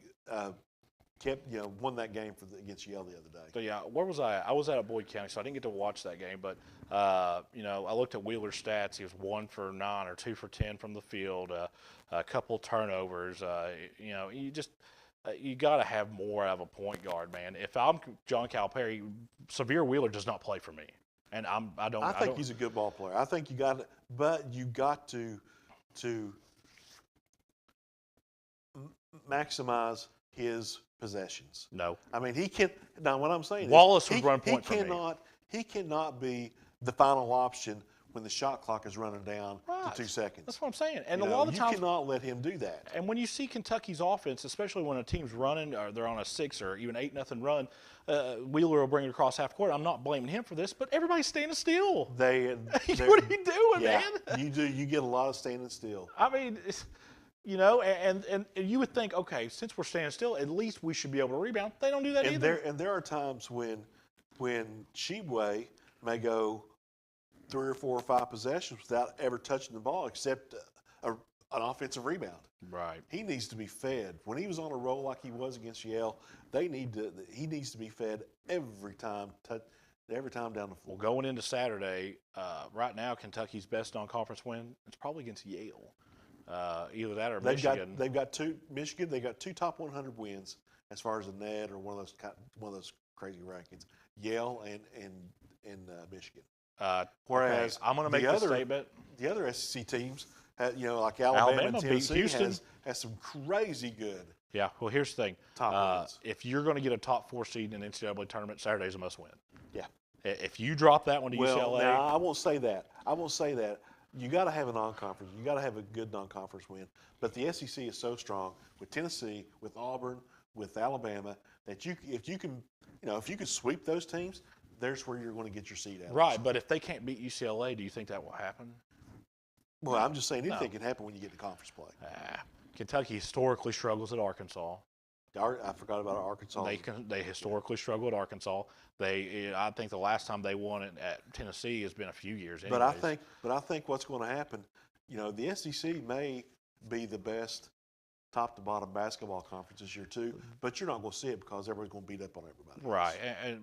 won that game against Yale the other day. So yeah, where was I? I was at Boyd County, so I didn't get to watch that game. But I looked at Wheeler's stats. He was 1 for 9 or 2 for 10 from the field. A couple turnovers. You got to have more out of a point guard, man. If I'm John Calipari, Severe Wheeler does not play for me, and I don't. I think he's a good ball player. I think you got to maximize his possessions. No. I mean, he can. Now, what I'm saying Wallace is would run point for me. He cannot be the final option when the shot clock is running down Right. to 2 seconds. That's what I'm saying. And You a know, lot of the you times, cannot let him do that. and when you see Kentucky's offense, especially when a team's running or they're on a 6 or even 8-0 run, Wheeler will bring it across half court. I'm not blaming him for this, but everybody's standing still. what are you doing, yeah, man? you do. You get a lot of standing still. I mean, and you would think, okay, since we're standing still, at least we should be able to rebound. They don't do that And either. there are times when Shebway may go 3 or 4 or 5 possessions without ever touching the ball except an offensive rebound. Right. He needs to be fed. When he was on a roll like he was against Yale, he needs to be fed every time down the Well, floor. going into Saturday, right now, Kentucky's best non-conference win is probably against Yale. Either that or Michigan. They've got two top 100 wins as far as the net or one of those crazy rankings. Yale and Michigan. Whereas okay, I'm going to make the statement. The other SEC teams, like Alabama and beat Tennessee, Houston. has some crazy good. Yeah, well, here's the thing. Top wins. If you're going to get a top 4 seed in an NCAA tournament, Saturday's a must-win. Yeah. If you drop that one to Well, UCLA, now, I won't say that. You got to have a non-conference. You got to have a good non-conference win. But the SEC is so strong with Tennessee, with Auburn, with Alabama, that if you can, if you can sweep those teams, there's where you're going to get your seed out. Right, but if they can't beat UCLA, do you think that will happen? Well, I'm just saying anything can happen when you get to conference play. Kentucky historically struggles at Arkansas. I forgot about Arkansas. They historically struggle at Arkansas. I think the last time they won it at Tennessee has been a few years. But I think what's going to happen, the SEC may be the best top to bottom basketball conference this year too, but you're not going to see it because everybody's going to beat up on everybody. Right, and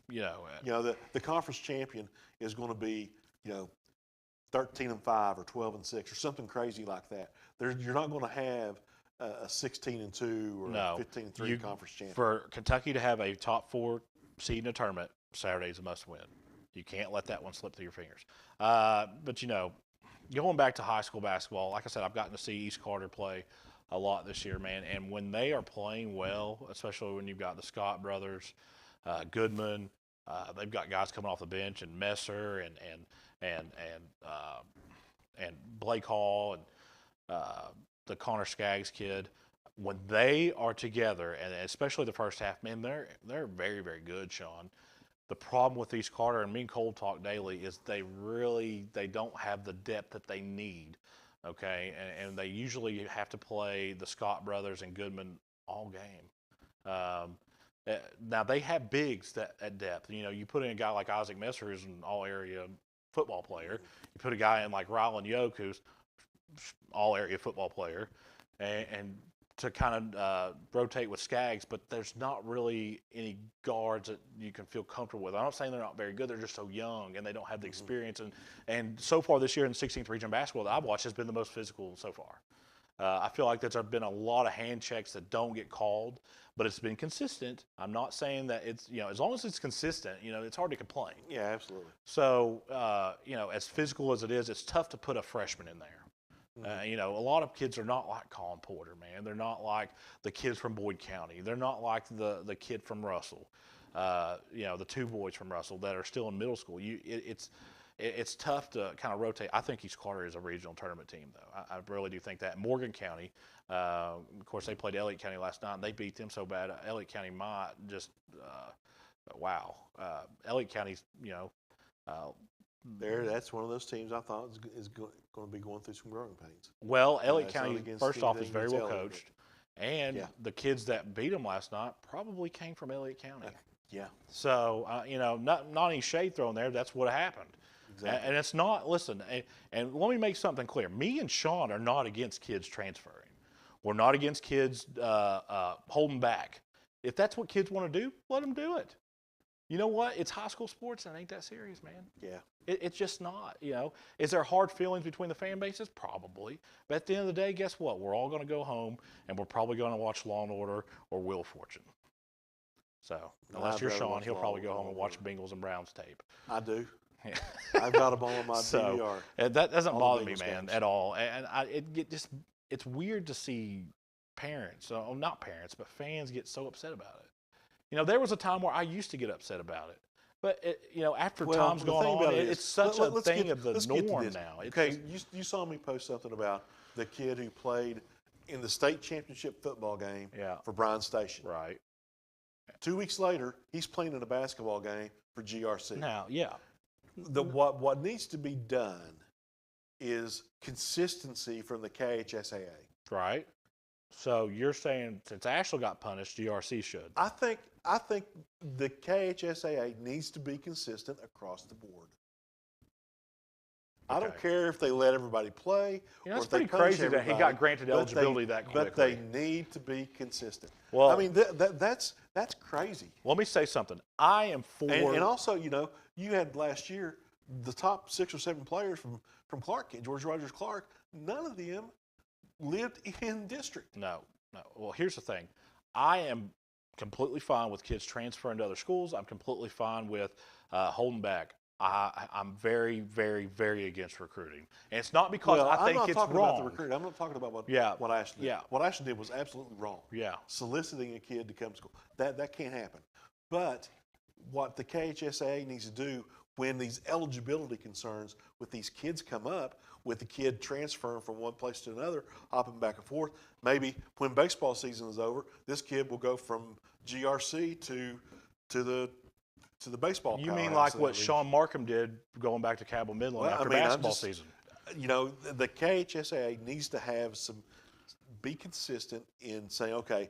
the conference champion is going to be 13-5 or 12-6 or something crazy like that. You're not going to have a 16-2 or a 15-3 conference champion. For Kentucky to have a top 4 seed in a tournament, Saturday's a must win. You can't let that one slip through your fingers. But going back to high school basketball, like I said, I've gotten to see East Carter play a lot this year, man. And when they are playing well, especially when you've got the Scott brothers, Goodman, they've got guys coming off the bench, and Messer and Blake Hall and the Connor Skaggs kid. When they are together, and especially the first half, man, they're very, very good, Sean. The problem with East Carter, and me and Cole talk daily, is they don't have the depth that they need, okay? And they usually have to play the Scott brothers and Goodman all game. Now, they have bigs at depth. You put in a guy like Isaac Messer, who's an all-area football player. You put a guy in like Rylan Yoke, who's all-area football player, and to kind of rotate with Skaggs, but there's not really any guards that you can feel comfortable with. I'm not saying they're not very good. They're just so young, and they don't have the experience. And so far this year in the 16th region basketball that I've watched has been the most physical so far. I feel like there's been a lot of hand checks that don't get called, but it's been consistent. I'm not saying that it's, as long as it's consistent, it's hard to complain. Yeah, absolutely. So, as physical as it is, it's tough to put a freshman in there. A lot of kids are not like Colin Porter, man. They're not like the kids from Boyd County. They're not like the kid from Russell, the 2 boys from Russell that are still in middle school. It's tough to kind of rotate. I think East Carter is a regional tournament team, though. I really do think that. Morgan County, of course, they played Elliott County last night, and they beat them so bad. Elliott County might just, wow. Elliott County's, that's one of those teams I thought is going to be going through some growing pains. Well, Elliott County, first off, is very well coached. And Yeah. the kids that beat them last night probably came from Elliott County. Yeah. So, not any shade thrown there. That's what happened. Exactly. And it's not, listen, and let me make something clear. Me and Sean are not against kids transferring. We're not against kids holding back. If that's what kids want to do, let them do it. You know what? It's high school sports, and it ain't that serious, man. Yeah. It's just not, Is there hard feelings between the fan bases? Probably. But at the end of the day, guess what? We're all going to go home, and we're probably going to watch Law & Order or Wheel of Fortune. So, unless you're Sean, he'll probably go home and watch Bengals and Browns tape. I do. Yeah. I've got them all on my DVR. That doesn't bother me, Bengals man, games. at all. And it's weird to see parents, not parents, but fans get so upset about it. There was a time where I used to get upset about it. But, after time's gone on, it's such a thing of the norm now. Okay, you saw me post something about the kid who played in the state championship football game for Bryan Station. Right. 2 weeks later, he's playing in a basketball game for GRC. Now, yeah. What needs to be done is consistency from the KHSAA. Right. So you're saying since Ashland got punished, GRC should. I think the KHSAA needs to be consistent across the board. I don't care if they let everybody play. It's if they pretty punish crazy that he got granted eligibility that quickly. But they need to be consistent. Well, I mean, that's crazy. Let me say something. I am for. And also, you had last year the top 6 or 7 players from Clark, George Rogers Clark. None of them lived in district. No. Well, here's the thing. I am completely fine with kids transferring to other schools. I'm completely fine with holding back. I'm very, very, very against recruiting. And it's not because I think it's wrong. I'm not talking about the recruiting. I'm not talking about what Ashland did. Yeah. What Ashland did was absolutely wrong. Yeah. Soliciting a kid to come to school. That can't happen. But what the KHSAA needs to do when these eligibility concerns with these kids come up, with the kid transferring from one place to another, hopping back and forth, maybe when baseball season is over, this kid will go from GRC to the baseball. You mean powerhouse like of what that league. Sean Markham did going back to Cabell Midland Well, after I mean, I'm basketball just- season? You know, the KHSAA needs to have be consistent in saying, okay,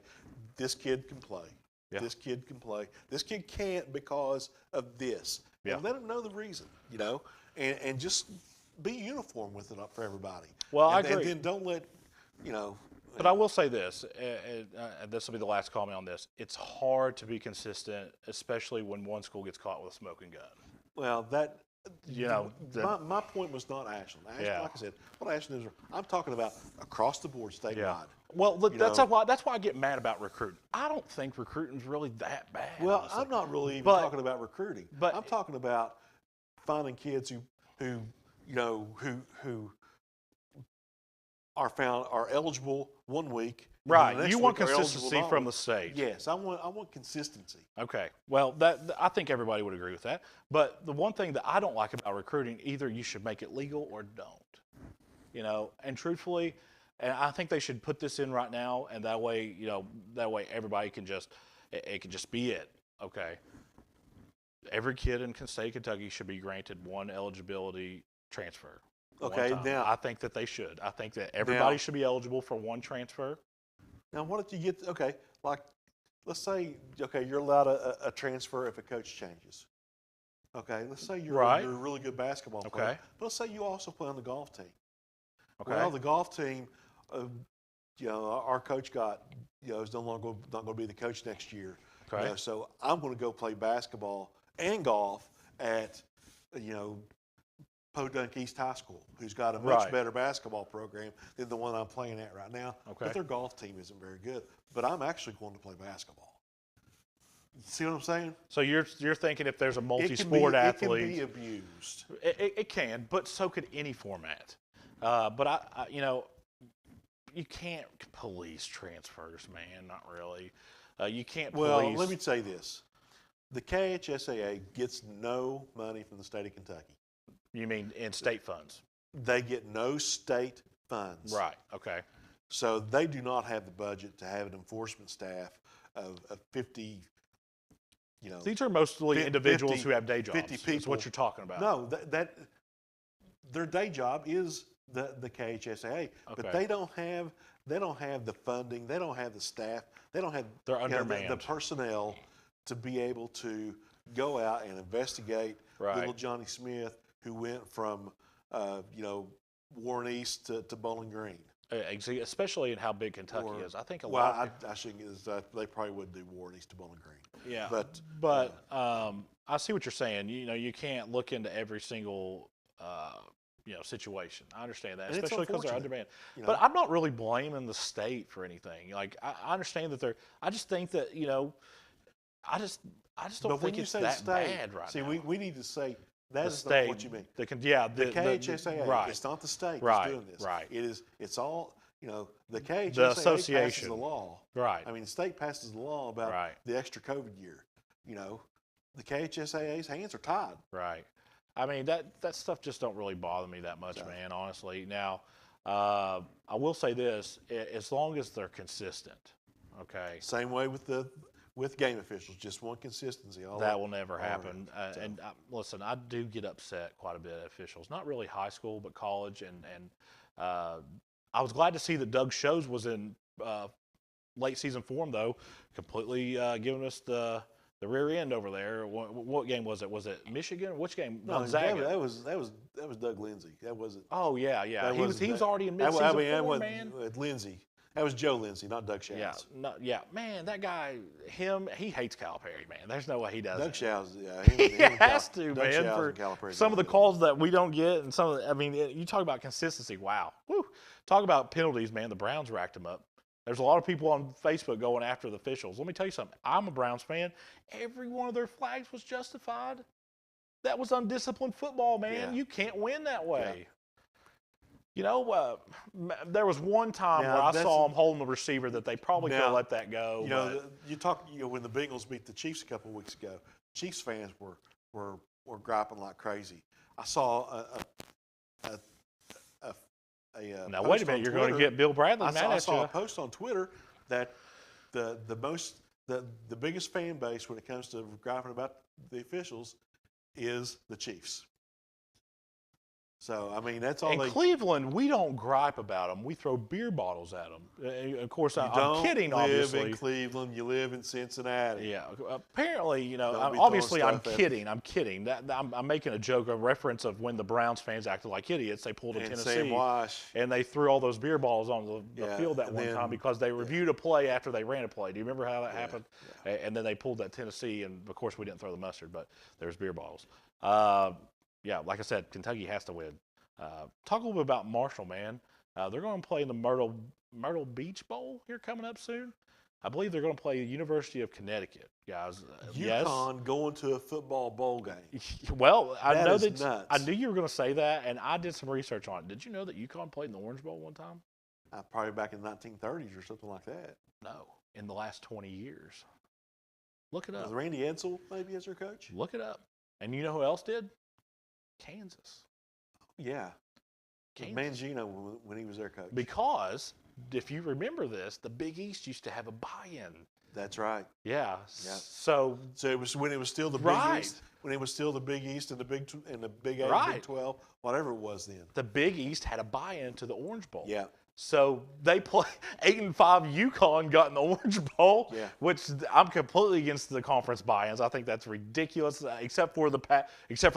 this kid can play. Yeah. This kid can play. This kid can't because of this. Yeah. And let them know the reason, you know, and just be uniform with it up for everybody. Well, I and, agree. And then don't let, you know. But I will say this, and this will be the last comment on this. It's hard to be consistent, especially when one school gets caught with a smoking gun. Well, that. You know, my point was not Ashland. Ashland, Yeah. like I said, what Ashland is, I'm talking about across the board, statewide. Yeah. Well, look, You that's know. why I get mad about recruiting. I don't think recruiting's really that bad. Well, honestly. I'm not really even But- talking about recruiting. but- I'm talking about finding kids who you know who are eligible one week. and then Right. the next You want week are eligible consistency not. from the state. Yes, I want consistency. Okay. Well, I think everybody would agree with that. But the one thing that I don't like about recruiting, either you should make it legal or don't. You know, and truthfully, and I think they should put this in right now, and that way, you know, everybody can just, it can just be it. Okay. Every kid in the state of Kentucky should be granted one eligibility transfer. one Okay, time. now- I think that they should. I think that everybody should be eligible for one transfer. Now, what if you get like let's say you're allowed a transfer if a coach changes. Okay, let's say you're Right. a really good basketball player. Okay. But let's say you also play on the golf team. Okay. Well, the golf team, you know, our coach is no longer not going to be the coach next year. You Okay. know, so I'm going to go play basketball and golf at, you know, Podunk East High School, who's got a much Right. better basketball program than the one I'm playing at right now. Okay. But their golf team isn't very good. But I'm actually going to play basketball. See what I'm saying? So you're thinking if there's a It multi-sport athlete, It can be abused. It can, but so could any format. But I, you know, you can't police transfers, man. Not really. You can't police. Well, let me say this. The KHSAA gets no money from the state of Kentucky. You mean in state funds? They get no state funds. Right. Okay. So they do not have the budget to have an enforcement staff of 50, you know. These are mostly 50 individuals who have day jobs. 50 Is people. what you're talking about. No, that their day job is the KHSAA, but Okay. they don't have the funding, they don't have the staff, they don't have They're you know, the undermanned. personnel to be able to go out and investigate Right. little Johnny Smith, who went from you know, Warren East to Bowling Green. Especially in how big Kentucky Or- is. I think a well, lot. I shouldn't get this. They probably wouldn't do Warren East to Bowling Green. Yeah. But I see what you're saying. You know, you can't look into every single you know, situation. I understand that, And it's especially because they're unfortunate, undermanned. you But know. I'm not really blaming the state for anything. Like I understand that they're. I just think that, you know, I just don't but when think you it's say that state, bad right see, now. we need to say that the is state, not what you mean. the The KHSAA, right. it's not the state Right, that's doing this. right. It's all, you know, the KHSAA passes association. the law. Right. I mean, the state passes the law about Right. the extra COVID year. You know, the KHSAA's hands are tied. Right. I mean, that stuff just don't really bother me that much, No. man, honestly. Now, I will say this, as long as they're consistent, okay, Same way with game officials, just one consistency. that will never all around. happen. And listen, I do get upset quite a bit at officials, not really high school, but college. And I was glad to see that Doug Shows was in late season form, though, completely giving us the rear end over there. What game was it? Was it Michigan? Which game? No, Gonzaga. that was Doug Lindsay. That wasn't. Oh yeah. that He was wasn't already in that- mid-season I mean, that form, wasn't man. Lindsay. That was Joe Lindsay, not Doug Shows. Yeah, man, that guy, he hates Calipari, man. There's no way he does. Doug Shows, yeah, He has to, Doug man. Shows For and Calipari some of the don't do it. calls that we don't get, and some of the, I mean, you talk about consistency. Wow, woo. Talk about penalties, man. The Browns racked them up. There's a lot of people on Facebook going after the officials. Let me tell you something. I'm a Browns fan. Every one of their flags was justified. That was undisciplined football, man. Yeah. You can't win that way. You know, there was one time Now, where I that's- saw them holding the receiver that they probably could have Now, let that go. You know, when the Bengals beat the Chiefs a couple of weeks ago, Chiefs fans were were griping like crazy. I saw a Now post wait a on minute, you're going to Twitter. get Bill Bradley I mad saw, I at saw you. a post on Twitter that the biggest fan base when it comes to griping about the officials is the Chiefs. So I mean that's all In they. Cleveland, we don't gripe about them. We throw beer bottles at them. Of course, You I'm don't kidding, live obviously. in Cleveland. You live in Cincinnati. Yeah, apparently, you know, Don't be obviously throwing I'm stuff at kidding. I'm kidding. I'm making a joke, a reference of when the Browns fans acted like idiots. They pulled a And Tennessee Sam Wash. and they threw all those beer balls on the Yeah, field that and one then- time because they reviewed a play after they ran a play. Do you remember how that happened? And then they pulled that Tennessee, and of course we didn't throw the mustard, but there's beer bottles. Yeah, like I said, Kentucky has to win. Talk a little bit about Marshall, man. They're going to play in the Myrtle Beach Bowl here coming up soon. I believe they're going to play University of Connecticut, guys. Yes. UConn going to a football bowl game. Well, I That know is that nuts. I knew you were going to say that, and I did some research on it. Did you know that UConn played in the Orange Bowl one time? Probably back in the 1930s or something like that. No, in the last 20 years. Look it up. Was Randy Edsel maybe as their coach? Look it up. And you know who else did? Kansas. Yeah. Kansas. Mangino when he was their coach. Because if you remember this, the Big East used to have a buy-in. That's right. Yeah. Yeah. So So it was when it was still the Right. Big East, when it was still the Big East and the Big and the Big 8, Right. Big 12, whatever it was then. the Big East had a buy-in to the Orange Bowl. Yeah. So they play 8-5. UConn got in the Orange Bowl, Yeah. which I'm completely against the conference buy-ins. I think that's ridiculous, except for the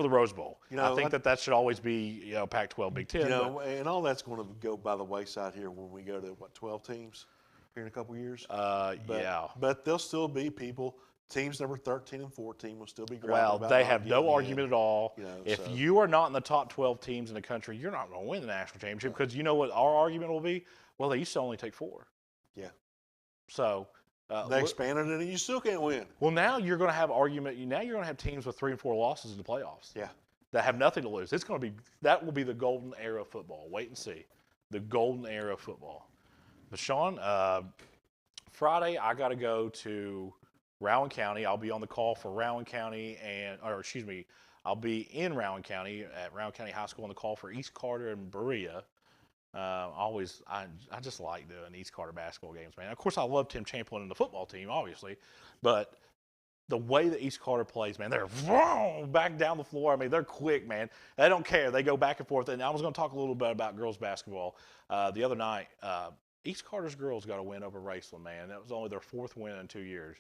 Rose Bowl. You know, I think that should always be Pac-12, Big Ten. You know, and all that's going to go by the wayside here when we go to 12 teams here in a couple years. But, yeah. But there'll still be people. Teams number 13 and 14 will still be griping Well, about they not have getting no in. argument at all. You know, If so- you are not in the top 12 teams in the country, you're not going to win the national championship because you know what our argument will be? Well, they used to only take 4. Yeah. So They expanded it and you still can't win. well, now you're going to have argument. Now you're going to have teams with 3 and 4 losses in the playoffs. Yeah. That have nothing to lose. That will be the golden era of football. Wait and see, the golden era of football. But Sean, Friday I got to go to Rowan County. I'll be on the call for Rowan County I'll be in Rowan County at Rowan County High School on the call for East Carter and Berea. I just like doing East Carter basketball games, man. Of course, I love Tim Champlin and the football team, obviously, but the way that East Carter plays, man, they're back down the floor. I mean, they're quick, man. They don't care. They go back and forth. And I was going to talk a little bit about girls basketball the other night. East Carter's girls got a win over Raceland, man. That was only their 4th win in 2 years.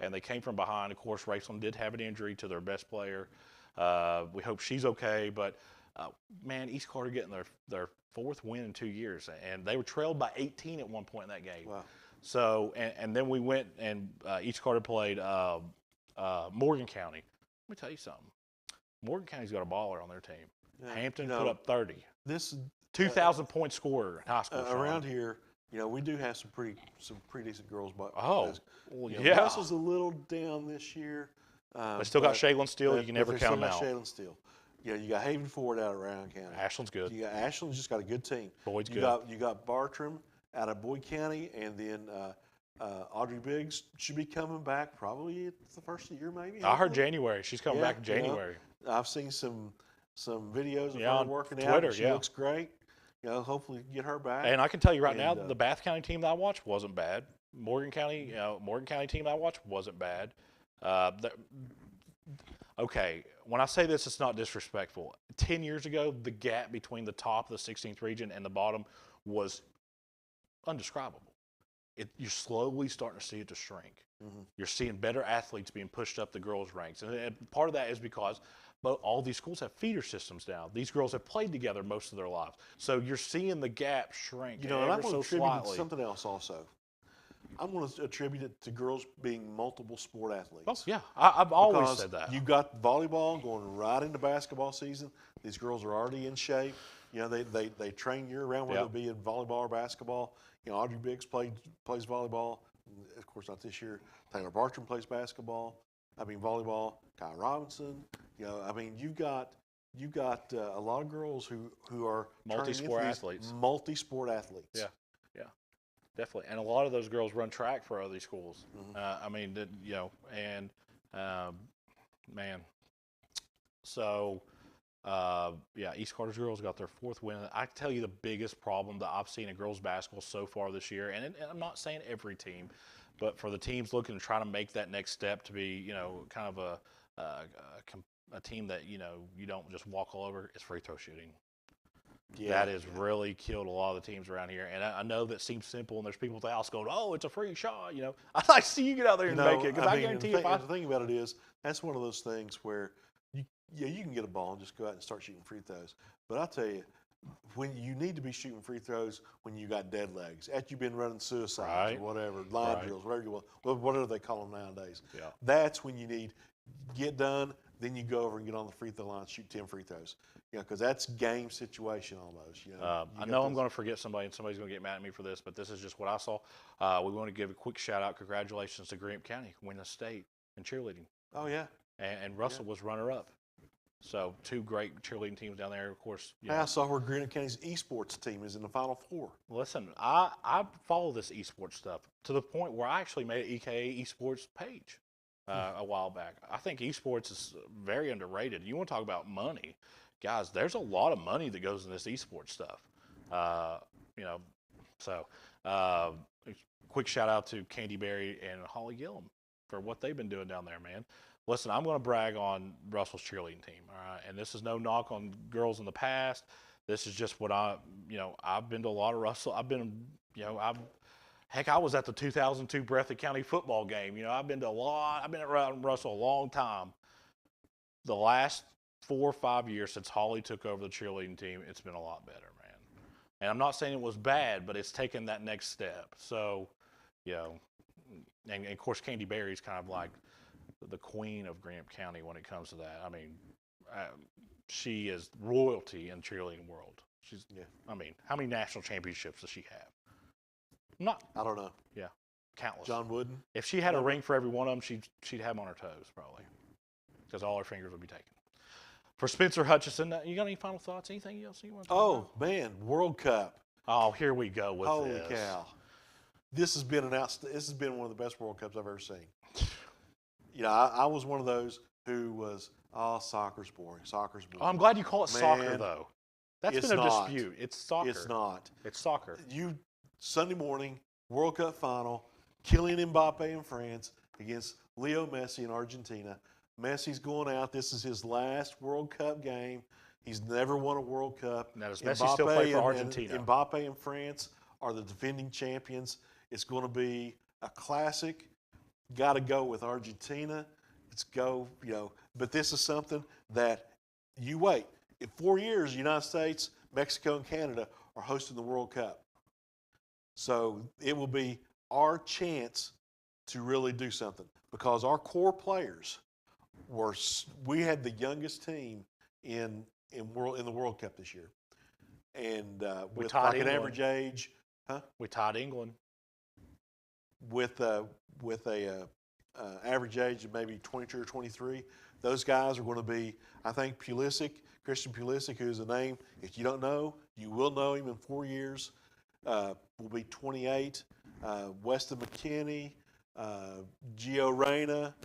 And they came from behind. Of course, Raceland did have an injury to their best player. We hope she's okay. But, man, East Carter getting their 4th win in 2 years. And they were trailed by 18 at one point in that game. Wow. So, and then we went and East Carter played Morgan County. Let me tell you something. Morgan County's got a baller on their team. Yeah, Hampton you know, put up 30. This 2,000-point scorer in high school. Sean. around here, we do have some pretty decent girls. Oh, well, yeah. Russell's a little down this year. They still got Shaylin Steele. You can never count them out. Shaylin Steele. You got Haven Ford out of Rowan County. Ashland's good. You got Ashland's just got a good team. Boyd's you good. You got Bartram out of Boyd County, and then Audrey Biggs should be coming back probably at the first of the year, maybe. I heard hopefully. January. She's coming back in January. I've seen some videos of Yeah, her on working Twitter, out. She yeah. looks great. Hopefully get her back. And I can tell you right now, And, the Bath County team that I watched wasn't bad. Morgan County team that I watched wasn't bad. Okay, when I say this, it's not disrespectful. 10 years ago, the gap between the top of the 16th region and the bottom was undescribable. You're slowly starting to see it to shrink. Mm-hmm. You're seeing better athletes being pushed up the girls' ranks. And part of that is because all these schools have feeder systems now. These girls have played together most of their lives. So you're seeing the gap shrink and I'm ever going to so attribute it to slightly. something else also. I'm going to attribute it to girls being multiple sport athletes. Oh, yeah, I've always Because said that. You got volleyball going right into basketball season. These girls are already in shape. They train year round, whether Yep. it be in volleyball or basketball. Audrey Biggs plays volleyball. Of course, not this year. Taylor Bartram plays volleyball. Kai Robinson. You've got a lot of girls who are turning into Multi-sport these athletes. Multi-sport athletes. Yeah. Definitely, and a lot of those girls run track for other schools. Mm-hmm. Man, So, yeah, East Carter's girls got their 4th win. I tell you the biggest problem that I've seen in girls basketball so far this year, and I'm not saying every team, but for the teams looking to try to make that next step to be, kind of a team that, you don't just walk all over, is free throw shooting. That has really killed a lot of the teams around here. And I know that seems simple, and there's people at the house going, oh, it's a free shot. I'd like to see you get out there and make it, because I guarantee you the thing about it is, that's one of those things where you can get a ball and just go out and start shooting free throws. But I'll tell you, when you need to be shooting free throws when you got dead legs, after you've been running suicides or whatever, line drills, whatever you want, whatever they call them nowadays. Yeah. That's when you need get done. Then you go over and get on the free throw line, shoot 10 free throws. Because that's game situation almost. I know I'm going to forget somebody, and somebody's going to get mad at me for this, but this is just what I saw. We want to give a quick shout out, congratulations to Graham County, win the state in cheerleading. Oh yeah. And Russell was runner up. So 2 great cheerleading teams down there, of course. I saw where Graham County's esports team is in the Final Four. Listen, I follow this esports stuff to the point where I actually made an EKA esports page a while back. I think esports is very underrated. You want to talk about money. Guys, there's a lot of money that goes in this esports stuff. Quick shout out to Candy Berry and Holly Gillum for what they've been doing down there, man. Listen, I'm going to brag on Russell's cheerleading team, all right? And this is no knock on girls in the past. This is just what I've been to a lot of Russell. I was at the 2002 Breathitt County football game. I've been around Russell a long time. The last 4 or 5 years since Holly took over the cheerleading team, it's been a lot better, man. And I'm not saying it was bad, but it's taken that next step. So, and of course, Candy Berry's kind of like the queen of Graham County when it comes to that. I mean, she is royalty in the cheerleading world. I mean, how many national championships does she have? I don't know. Yeah, countless. John Wooden? If she had a ring for every one of them, she'd have them on her toes, probably, because all her fingers would be taken. For Spencer Hutchison, you got any final thoughts? Anything else you want to talk about? Oh, man, World Cup. Oh, here we go with Holy this. cow. This has been one of the best World Cups I've ever seen. I was one of those who was, soccer's boring. Soccer's boring. Oh, I'm glad you call it soccer, though. That's been a dispute. It's soccer. It's not. It's soccer. Sunday morning, World Cup final, Kylian Mbappe in France against Leo Messi in Argentina. Messi's going out. This is his last World Cup game. He's never won a World Cup. Now, does Messi still play for Argentina? Mbappe and France are the defending champions. It's going to be a classic. Got to go with Argentina. Let's go, But this is something that you wait. In 4 years, the United States, Mexico, and Canada are hosting the World Cup. So it will be our chance to really do something, because our core players we had the youngest team in the World Cup this year, and with like an average age, we tied England with a average age of maybe 22 or 23. Those guys are going to be, I think, Christian Pulisic, who's a name if you don't know, you will know him in 4 years. Will be 28. Weston McKennie, Gio Reyna,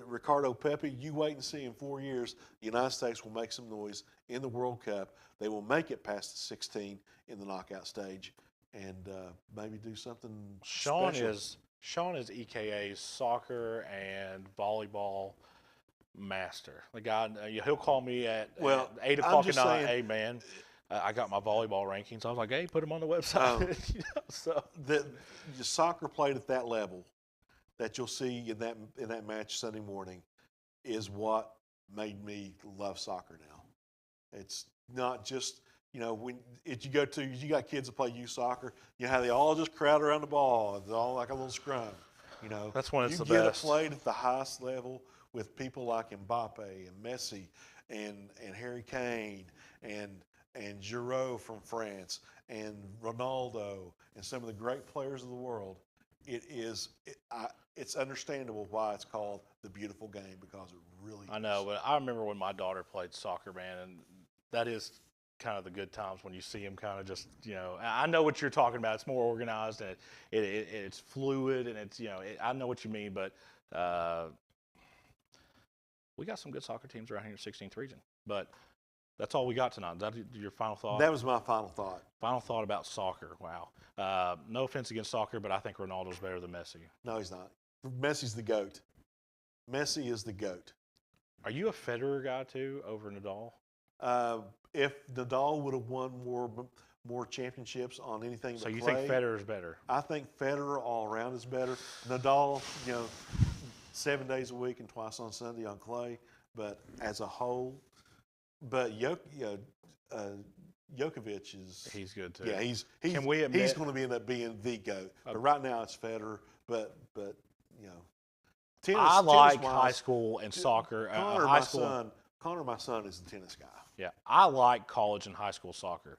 Ricardo Pepi. You wait and see in 4 years, the United States will make some noise in the World Cup. They will make it past the 16 in the knockout stage, and maybe do something special. Sean is EKA's soccer and volleyball master. The guy, he'll call me at 8 o'clock at night. Hey, man, I got my volleyball rankings. I was like, hey, put them on the website. So the soccer played at that level that you'll see in that match Sunday morning is what made me love soccer now. It's not just, when you got kids that play youth soccer, how they all just crowd around the ball. It's all like a little scrum. That's when it's the best. You get it played at the highest level with people like Mbappe and Messi and Harry Kane and Giroud from France and Ronaldo and some of the great players of the world. It's understandable why it's called the beautiful game, because it really is. I know, but I remember when my daughter played soccer, man, and that is kind of the good times when you see them kind of just, I know what you're talking about. It's more organized and it's fluid and it's, I know what you mean, but we got some good soccer teams around here in the 16th region. But that's all we got tonight. Is that your final thought? That was my final thought. Final thought about soccer. Wow. No offense against soccer, but I think Ronaldo's better than Messi. No, he's not. Messi's the GOAT. Messi is the GOAT. Are you a Federer guy too, over Nadal? If Nadal would have won more championships on anything but So you clay, think Federer's better? I think Federer all around is better. Nadal, 7 days a week and twice on Sunday on clay, but as a whole, but Djokovic is He's good too. yeah he's Can we he's admit- going to end up being the GOAT. But right now it's Federer. But tennis. I like tennis-wise, high school and soccer. Connor, high my school. son. Connor, my son, is the tennis guy. Yeah, I like college and high school soccer.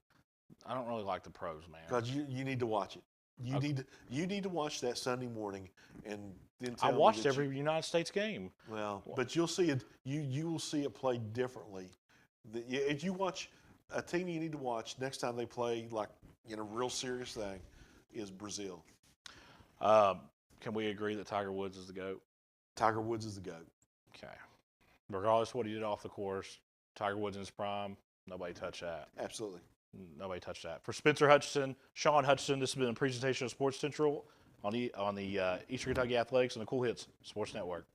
I don't really like the pros, man. Because you need to watch it. You need to watch that Sunday morning and then tell I me watched that every United States game. well, but you'll see it. You will see it played differently. If you watch a team, you need to watch next time they play like in a real serious thing is Brazil. Can we agree that Tiger Woods is the GOAT? Tiger Woods is the GOAT. Okay. Regardless of what he did off the course, Tiger Woods in his prime, nobody touched that. Absolutely. Nobody touched that. For Spencer Hutchinson, Sean Hutchinson, this has been a presentation of Sports Central on the Eastern Kentucky Athletics and the Cool Hits Sports Network.